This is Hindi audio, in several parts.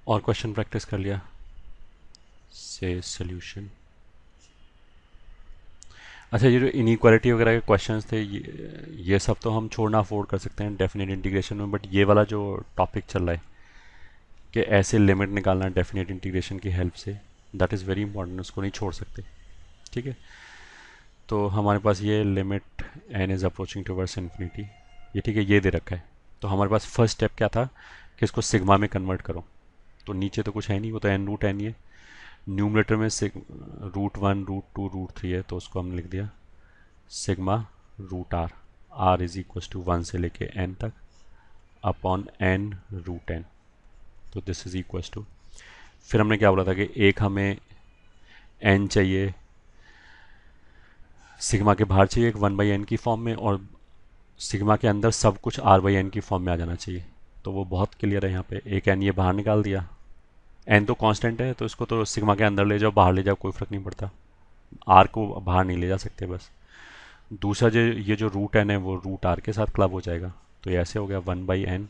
और क्वेश्चन प्रैक्टिस कर लिया से सॉल्यूशन। अच्छा, ये जो इनइक्वालिटी वगैरह के क्वेश्चंस थे, ये सब तो हम छोड़ना अफोर्ड कर सकते हैं डेफिनेट इंटीग्रेशन में, बट ये वाला जो टॉपिक चल रहा है कि ऐसे लिमिट निकालना डेफिनेट इंटीग्रेशन की हेल्प से, दैट इज़ वेरी इंपॉर्टेंट, उसको नहीं छोड़ सकते। ठीक है, तो हमारे पास ये limit n is approaching towards infinity, ये ठीक है, ये दे रखा है। तो हमारे पास फर्स्ट स्टेप क्या था कि इसको सिग्मा में कन्वर्ट करो। तो नीचे तो कुछ है नहीं, वो तो एन रूट एन ही है। न्यूमरेटर में root one root two root three है, तो उसको हमने लिख दिया sigma root r. R is equal to one से लेके एन तक अपॉन एन रूट एन। तो दिस इज इक्व टू, फिर हमने क्या बोला था कि एक हमें एन चाहिए, सिग्मा के बाहर चाहिए एक वन बाई एन की फॉर्म में, और सिग्मा के अंदर सब कुछ आर बाई एन की फॉर्म में आ जाना चाहिए। तो वो बहुत क्लियर है, यहाँ पे एक एन ये बाहर निकाल दिया। एन तो कांस्टेंट है, तो इसको तो सिग्मा के अंदर ले जाओ बाहर ले जाओ कोई फर्क नहीं पड़ता, आर को बाहर नहीं ले जा सकते बस। दूसरा जो ये जो रूट एन है वो रूट आर के साथ क्लब हो जाएगा। तो ये ऐसे हो गया one by n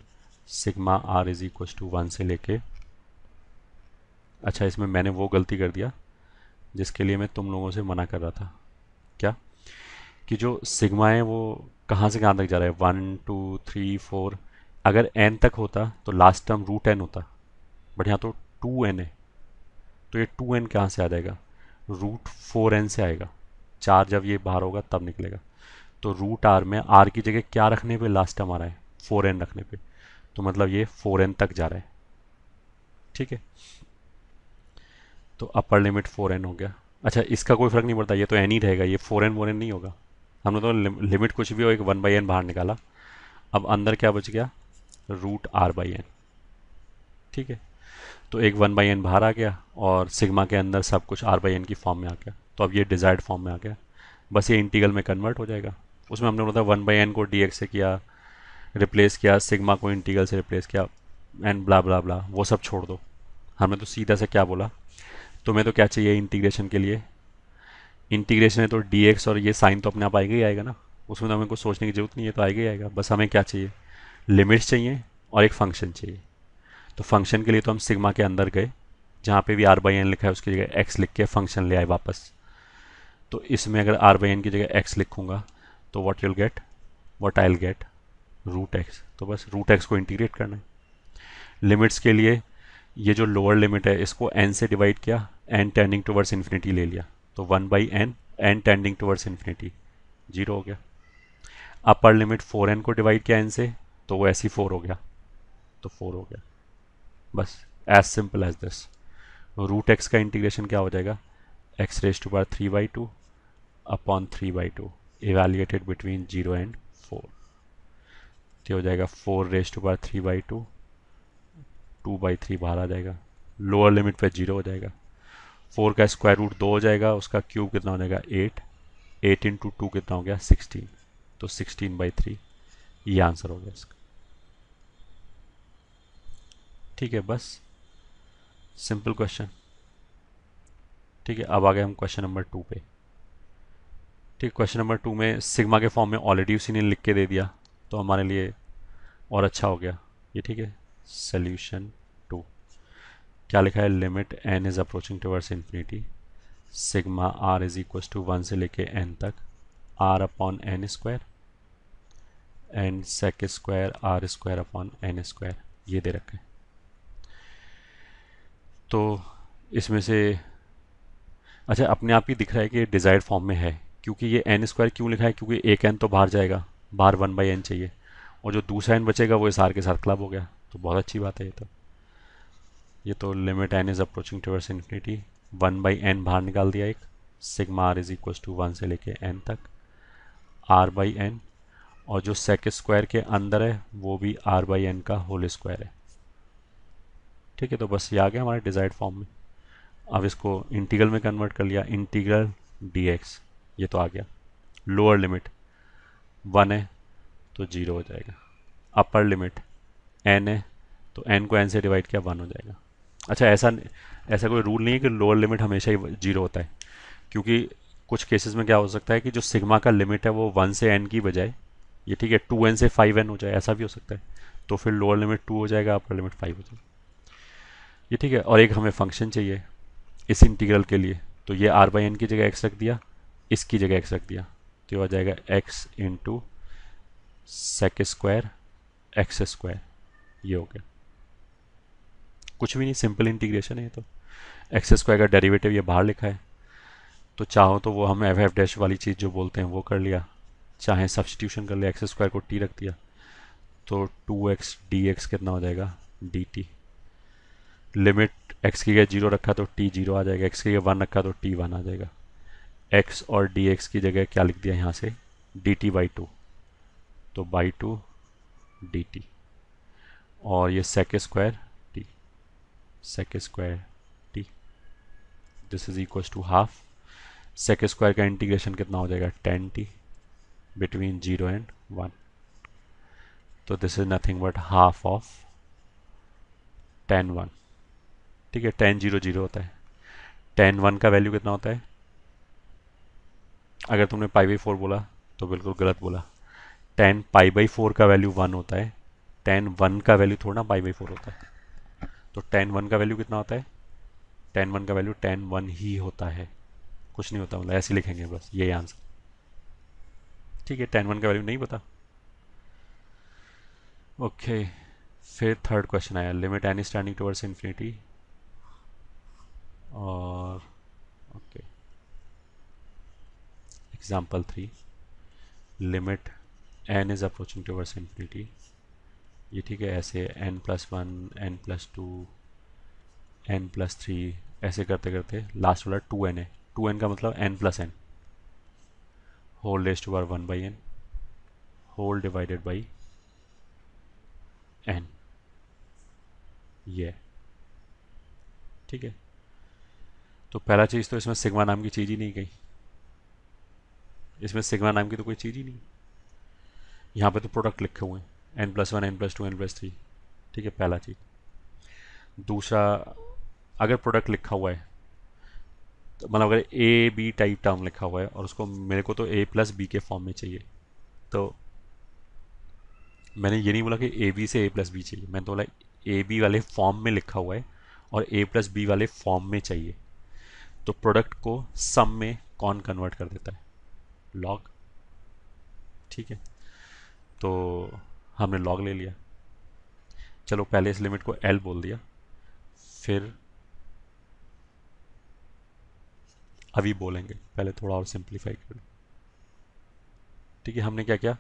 sigma r is equal to one से लेके, अच्छा इसमें मैंने वो गलती कर दिया जिसके लिए मैं तुम लोगों से मना कर रहा था। क्या? कि जो सिग्मा है वो कहाँ से कहाँ तक जा रहा है, वन टू थ्री फोर। अगर एन तक होता तो लास्ट टर्म रूट एन होता, बट यहाँ तो टू एन है। तो ये टू एन कहाँ से आ जाएगा, रूट फोर एन से आएगा। चार जब ये बाहर होगा तब निकलेगा। तो रूट आर में आर की जगह क्या रखने पे लास्ट टर्म आ रहा है, फोर एन रखने पे, तो मतलब ये फोर एन तक जा रहा है। ठीक है, तो अपर लिमिट फोर एन हो गया। अच्छा, इसका कोई फर्क नहीं पड़ता, ये तो एन ही रहेगा, ये फोर एन नहीं होगा। हमने तो लिमिट कुछ भी हो एक वन बाई एन बाहर निकाला। अब अंदर क्या बच गया, रूट आर बाई एन। ठीक है, तो एक वन बाई एन बाहर आ गया और सिग्मा के अंदर सब कुछ आर बाई एन की फॉर्म में आ गया। तो अब ये डिजायर्ड फॉर्म में आ गया, बस ये इंटीग्रल में कन्वर्ट हो जाएगा। उसमें हमने बोला था वन बाई एन को डी एक्स से किया, रिप्लेस किया, सिग्मा को इंटीग्रल से रिप्लेस किया, एंड ब्ला ब्ला ब्ला, वो सब छोड़ दो। हमने तो सीधा से क्या बोला, तुम्हें तो क्या चाहिए इंटीग्रेशन के लिए, इंटीग्रेशन है तो डी एक्स और ये साइन तो अपने आप आएगा ही आएगा ना, उसमें तो हमें कुछ सोचने की जरूरत नहीं है, तो आएगा ही आएगा। बस हमें क्या चाहिए, लिमिट्स चाहिए और एक फंक्शन चाहिए। तो फंक्शन के लिए तो हम सिग्मा के अंदर गए, जहाँ पे भी आर बाई एन लिखा है उसकी जगह एक्स लिख के फंक्शन ले आए वापस। तो इसमें अगर आर बाई एन की जगह एक्स लिखूंगा तो what you'll get, what I will get, root x. तो बस रूट एक्स को इंटीग्रेट करना है। लिमिट्स के लिए ये जो लोअर लिमिट है इसको एन से डिवाइड किया, एन टेंडिंग टुवर्ड्स इन्फिनिटी ले लिया, तो one by n, n tending towards infinity, zero हो गया। अपर लिमिट फोर एन को डिवाइड किया एन से, तो वो ऐसी फोर हो गया, तो फोर हो गया। बस as simple as this. Root x का इंटीग्रेशन क्या हो जाएगा, x raise to power three by two upon three by two evaluated between zero and four. तो हो जाएगा four raise to power three by two, two by three बाहर आ जाएगा, लोअर लिमिट पे जीरो हो जाएगा। फोर का स्क्वायर रूट दो हो जाएगा, उसका क्यूब कितना हो जाएगा एट, एट इंटू टू कितना हो गया सिक्सटीन, तो सिक्सटीन बाई थ्री, ये आंसर हो गया इसका। ठीक है, बस सिंपल क्वेश्चन। ठीक है, अब आ गए हम क्वेश्चन नंबर टू पे। ठीक, क्वेश्चन नंबर टू में सिग्मा के फॉर्म में ऑलरेडी उसी ने लिख के दे दिया, तो हमारे लिए और अच्छा हो गया ये। ठीक है, सोल्यूशन टू क्या लिखा है, limit n is approaching towards infinity, sigma r is equal to one से लेके एन तक, r upon n square and sec square r square upon n square, ये दे रखा है। तो इसमें से अच्छा अपने आप ही दिख रहा है कि ये डिजायर्ड फॉर्म में है, क्योंकि ये एन स्क्वायर क्यों लिखा है, क्योंकि एक एन तो बाहर जाएगा, बाहर वन बाई एन चाहिए, और जो दूसरा एन बचेगा वो इस आर के साथ क्लब हो गया, तो बहुत अच्छी बात है ये तो। ये तो limit n is approaching towards infinity, one by n बाहर निकाल दिया एक, sigma r is equal to one से लेके एन तक, आर बाई एन, और जो सेक स्क्वायर के अंदर है वो भी आर बाई एन का होल स्क्वायर है। ठीक है, तो बस ये आ गया हमारे डिजायर्ड फॉर्म में। अब इसको इंटीग्रल में कन्वर्ट कर लिया, इंटीग्रल डी एक्स, ये तो आ गया। लोअर लिमिट वन है तो जीरो हो जाएगा, अपर लिमिट एन है तो एन को एन से डिवाइड किया वन हो जाएगा। अच्छा, ऐसा ऐसा कोई रूल नहीं है कि लोअर लिमिट हमेशा ही जीरो होता है, क्योंकि कुछ केसेस में क्या हो सकता है कि जो सिग्मा का लिमिट है वो वन से एन की बजाय ये ठीक है टू एन से फाइव एन हो जाए, ऐसा भी हो सकता है। तो फिर लोअर लिमिट टू हो जाएगा, अपर लिमिट फाइव हो जाएगा। ये ठीक है, और एक हमें फंक्शन चाहिए इस इंटीग्रल के लिए, तो ये आर बाई एन की जगह एक्स रख दिया, इसकी जगह एक्स रख दिया, तो ये आ जाएगा x into sec square x square. ये हो गया, कुछ भी नहीं, सिंपल इंटीग्रेशन है ये तो। एक्स स्क्वायर का डेरिवेटिव ये बाहर लिखा है, तो चाहो तो वो हम एफ डैश वाली चीज़ जो बोलते हैं वो कर लिया, चाहे सब्सटीट्यूशन कर लिया, एक्स स्क्वायर को टी रख दिया, तो 2x dx कितना हो जाएगा dt। लिमिट x की जगह जीरो रखा तो t जीरो आ जाएगा, x की जगह वन रखा तो t वन आ जाएगा। x और dx की जगह क्या लिख दिया यहाँ से dt बाई टू, तो बाई टू dt, और ये sec square t, sec square t, this is equal to half. Sec square का इंटीग्रेशन कितना हो जाएगा 10t बिटवीन 0 एंड 1, तो this is nothing but half of tan 1। ठीक है, tan 0 0 होता है, tan 1 का वैल्यू कितना होता है, अगर तुमने पाई बाई 4 बोला तो बिल्कुल गलत बोला, tan पाई बाई 4 का वैल्यू 1 होता है, tan 1 का वैल्यू थोड़ा ना पाई बाई 4 होता है। तो tan 1 का वैल्यू कितना होता है, tan 1 का वैल्यू tan 1 ही होता है, कुछ नहीं होता, मतलब ऐसे लिखेंगे बस, यही आंसर। ठीक है, tan 1 का वैल्यू नहीं पता। ओके, फिर थर्ड क्वेश्चन आया, limit n standing towards infinity, और okay example 3, limit n is approaching towards infinity. ये ठीक है, ऐसे n plus one, n plus two, n plus three, ऐसे करते करते लास्ट वाला 2n है, 2n का मतलब n plus n, whole raise to power 1 by n, whole divided by n, ये ठीक है। तो पहला चीज़ तो इसमें सिग्मा नाम की चीज़ ही नहीं गई, इसमें सिग्मा नाम की तो कोई चीज़ ही नहीं, यहाँ पे तो प्रोडक्ट लिखे हुए हैं n plus one, n plus two, n plus three. ठीक है, पहला चीज़। दूसरा, अगर प्रोडक्ट लिखा हुआ है तो मतलब अगर ए बी टाइप टर्म लिखा हुआ है और उसको मेरे को तो ए प्लस बी के फॉर्म में चाहिए, तो मैंने ये नहीं बोला कि ए बी से ए प्लस बी चाहिए, मैंने तो बोला ए बी वाले फॉर्म में लिखा हुआ है और ए प्लस बी वाले फॉर्म में चाहिए, तो प्रोडक्ट को सम में कौन कन्वर्ट कर देता है, लॉग। ठीक है, तो हमने लॉग ले लिया, चलो पहले इस लिमिट को एल बोल दिया, फिर अभी बोलेंगे, पहले थोड़ा और सिंप्लीफाई कर लो। ठीक है, हमने क्या किया,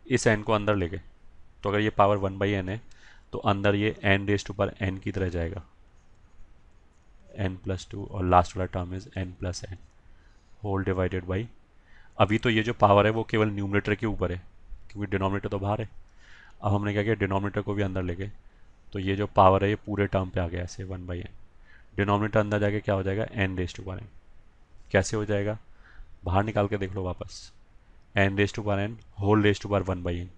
इस एन को अंदर ले गए, तो अगर ये पावर 1 बाई एन है तो अंदर ये n raise to power n की तरह जाएगा, एन प्लस टू, और लास्ट वाला term is n plus n, whole divided by, अभी तो ये जो पावर है वो केवल न्यूमरेटर के ऊपर है क्योंकि डिनोमिनेटर तो बाहर है। अब हमने क्या किया, डिनोमिनेटर को भी अंदर ले गए, तो ये जो पावर है ये पूरे टर्म पे आ गया ऐसे 1 बाई एन, डिनोमिनेटर अंदर जाके क्या हो जाएगा n raise to power n. कैसे हो जाएगा, बाहर निकाल के देख लो वापस, n raise to power n whole raise to power 1 by n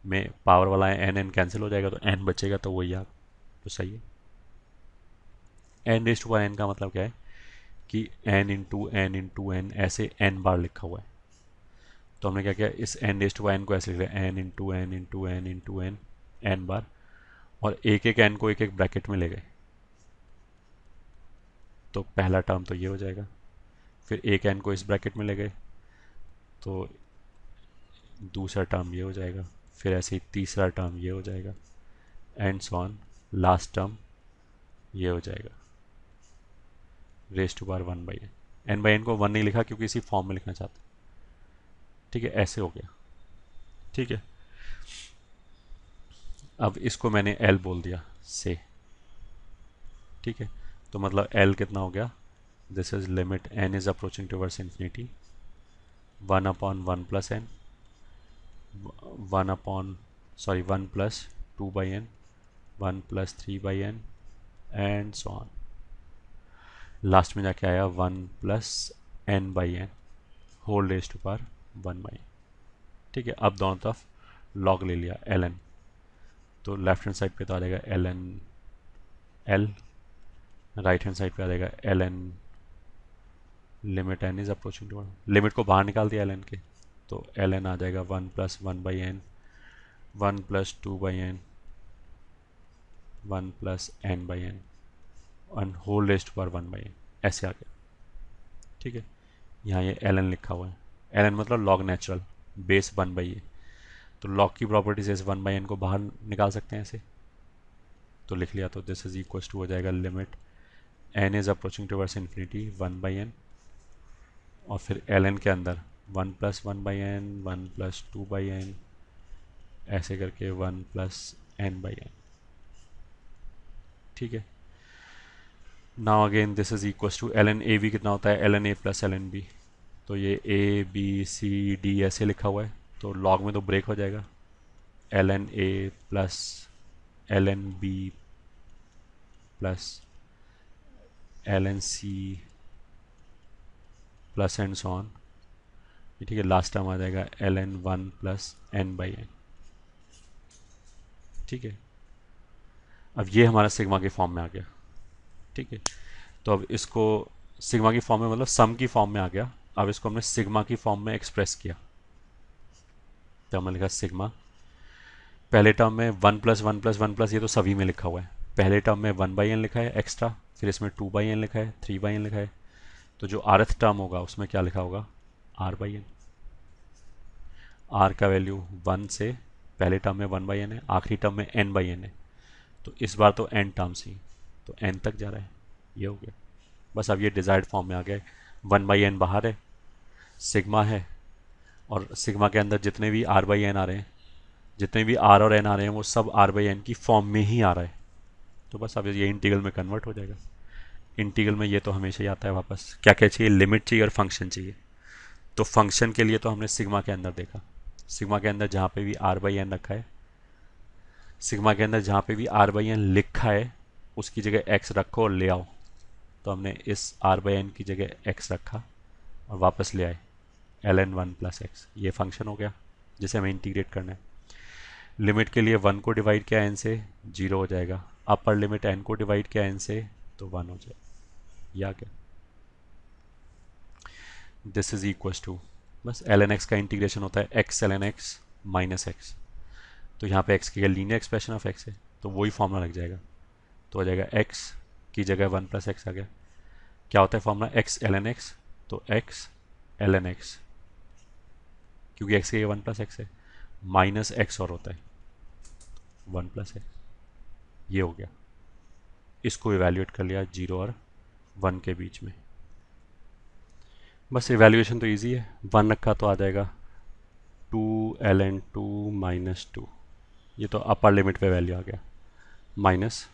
में पावर वाला एन एन कैंसिल हो जाएगा, तो एन बचेगा, तो वही आप, तो सही है। N raise to power n का मतलब क्या है कि एन इंटू एन ऐसे एन बार लिखा हुआ है, तो हमने क्या किया, इस n raise to power n को ऐसे लिख दिया, n into n into n into n, n बार, और एक एक एन को एक एक ब्रैकेट में ले गए, तो पहला टर्म तो ये हो जाएगा, फिर एक एन को इस ब्रैकेट में ले गए तो दूसरा टर्म ये हो जाएगा, फिर ऐसे ही तीसरा टर्म ये हो जाएगा, and so on, last term ये हो जाएगा raise to power 1 by n by n को 1 नहीं लिखा क्योंकि इसी फॉर्म में लिखना चाहते। ठीक है, ऐसे हो गया। ठीक है, अब इसको मैंने एल बोल दिया से। ठीक है, तो मतलब एल कितना हो गया, this is limit n is approaching towards infinity, 1/1 plus n, 1 plus 2 by n, 1 plus 3 by n, and so on, last में जाके आया 1 plus n by n whole raise to power 1 by n. ठीक है, अब दोनों तरफ लॉग ले लिया एल एन, तो लेफ्ट हैंड साइड पे तो आ जाएगा l n l, right hand side पे आ जाएगा l n limit n is approaching to, limit को बाहर निकाल दिया एल एन के, तो एल एन आ जाएगा 1 plus 1 by n, 1 plus 2 by n, 1 plus n by n, and whole raised power 1/n ऐसे आ गया। ठीक है, यहाँ ये ln लिखा हुआ है, ln मतलब लॉग नेचुरल बेस 1/a। तो लॉग की प्रॉपर्टी से इस 1/n को बाहर निकाल सकते हैं ऐसे, तो लिख लिया। तो दिस इज इक्वल टू हो जाएगा limit n is approaching towards infinity 1/n, और फिर ln के अंदर 1 + 1/n 1 + 2/n ऐसे करके 1 + n/n। ठीक है, now again this is equal to ln a b कितना होता है, ln a + ln b। तो ये a b c d ऐसे लिखा हुआ है, तो लॉग में तो ब्रेक हो जाएगा, ln a + ln b + ln c plus and so on. ठीक है, लास्ट टर्म आ जाएगा ln 1 + n/n। ठीक है, अब ये हमारा सिग्मा के फॉर्म में आ गया। ठीक है, तो अब इसको सिग्मा की फॉर्म में मतलब सम की फॉर्म में आ गया। अब इसको हमने सिग्मा की फॉर्म में एक्सप्रेस किया, तो हमने लिखा सिग्मा, पहले टर्म में 1 + 1 + 1 + ये तो सभी में लिखा हुआ है, पहले टर्म में 1/n लिखा है एक्स्ट्रा, फिर इसमें 2/n लिखा है, 3/n लिखा है, तो जो rth टर्म होगा उसमें क्या लिखा होगा, r/n। r का वैल्यू 1 से, पहले टर्म में 1/n है, आखिरी टर्म में n/n है, तो इस बार तो n टर्म्स ही, तो n तक जा रहा है, ये हो गया। बस अब ये डिजायर्ड फॉर्म में आ गया, 1/n बाहर है, सिग्मा है, और सिग्मा के अंदर जितने भी r/n आ रहे हैं, जितने भी r और n आ रहे हैं वो सब r/n की फॉर्म में ही आ रहा है। तो बस अब ये इंटीग्रल में कन्वर्ट हो जाएगा। इंटीग्रल में ये तो हमेशा ही आता है वापस, क्या क्या चाहिए, लिमिट चाहिए और फंक्शन चाहिए। तो फंक्शन के लिए तो हमने सिग्मा के अंदर देखा, सिग्मा के अंदर जहाँ पे भी r/n रखा है, सिग्मा के अंदर जहाँ पे भी r/n लिखा है उसकी जगह x रखो और ले आओ। तो हमने इस r/n की जगह x रखा और वापस ले आए ln 1 + x, ये फंक्शन हो गया जिसे हमें इंटीग्रेट करना है। लिमिट के लिए 1 को डिवाइड किया n से 0 हो जाएगा, अपर लिमिट n को डिवाइड किया n से तो 1 हो जाएगा, ये आ गया। दिस इज इक्वल टू, बस ln x का इंटीग्रेशन होता है x ln x - x, तो यहाँ पे x की लीनियर एक्सप्रेशन ऑफ x है, तो वही फॉर्मूला लग जाएगा, तो हो जाएगा x की जगह 1 + x आ गया। क्या होता है फॉर्मूला, x ln x, तो x ln x, क्योंकि x की जगह 1 + x है, माइनस x और होता है 1 + x, ये हो गया। इसको इवेल्युएट कर लिया 0 और 1 के बीच में, बस इवेल्युएशन तो इजी है, 1 रखा तो आ जाएगा 2 ln 2 - 2, ये तो अपर लिमिट पे वैल्यू आ गया, माइनस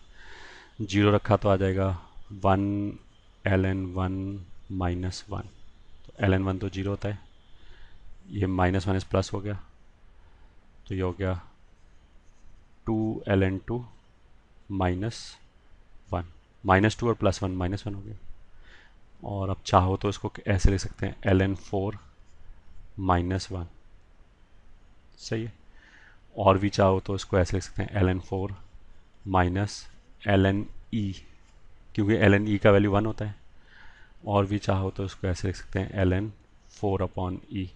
0 रखा तो आ जाएगा 1 ln 1 - 1, तो ln 1 तो 0 होता है, ये माइनस माइनस प्लस हो गया, तो ये हो गया 2 ln 2 - 1, -2 और +1 -1 हो गया। और अब चाहो तो इसको ऐसे लिख सकते हैं ln 4 - 1, सही है। और भी चाहो तो इसको ऐसे लिख सकते हैं ln 4 - ln e, क्योंकि ln e का वैल्यू 1 होता है। और भी चाहो तो इसको ऐसे लिख सकते हैं ln 4/e।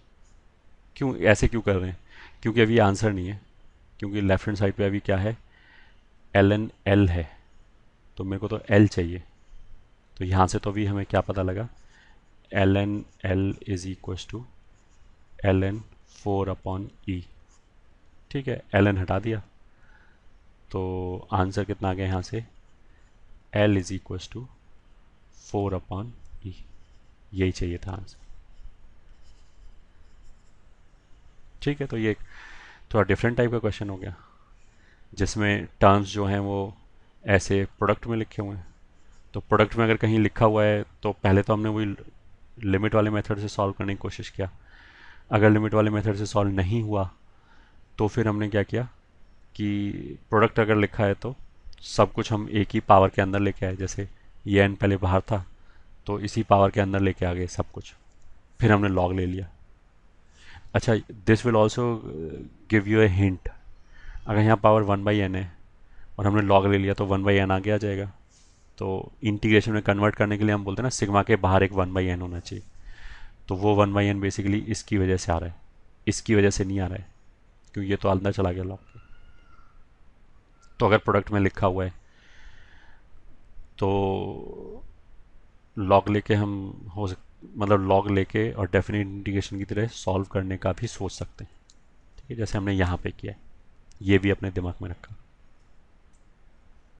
क्यों ऐसे क्यों कर रहे हैं, क्योंकि अभी आंसर नहीं है, क्योंकि लेफ्ट हैंड साइड पे अभी क्या है, ln l है, तो मेरे को तो l चाहिए। तो यहाँ से तो भी हमें क्या पता लगा, ln l is equal to ln 4/e। ठीक है, ln हटा दिया, तो आंसर कितना आ गया यहाँ से, l is equal to 4/e, यही चाहिए था आंसर। ठीक है, तो ये थोड़ा डिफरेंट टाइप का क्वेश्चन हो गया, जिसमें टर्म्स जो हैं वो ऐसे प्रोडक्ट में लिखे हुए हैं। तो प्रोडक्ट में अगर कहीं लिखा हुआ है तो पहले तो हमने वही लिमिट वाले मेथड से सॉल्व करने की कोशिश किया, अगर लिमिट वाले मेथड से सॉल्व नहीं हुआ तो फिर हमने क्या किया कि प्रोडक्ट अगर लिखा है तो सब कुछ हम एक ही पावर के अंदर लेके आए, जैसे ये एन पहले बाहर था तो इसी पावर के अंदर लेके आ गए सब कुछ, फिर हमने लॉग ले लिया। अच्छा, this will also give U a hint, अगर यहाँ पावर 1/n है और हमने लॉग ले लिया तो 1/n आगे आ जाएगा, तो इंटीग्रेशन में कन्वर्ट करने के लिए हम बोलते हैं ना सिग्मा के बाहर एक 1/n होना चाहिए, तो वो 1/n बेसिकली इसकी वजह से आ रहा है, इसकी वजह से नहीं आ रहा है, क्योंकि ये तो अंदर चला गया लॉग के। तो अगर प्रोडक्ट में लिखा हुआ है तो लॉग लेके हम मतलब लॉग लेके और डेफिनेट इंटीग्रेशन की तरह सॉल्व करने का भी सोच सकते हैं। ठीक है, जैसे हमने यहाँ पे किया है, ये भी अपने दिमाग में रखा।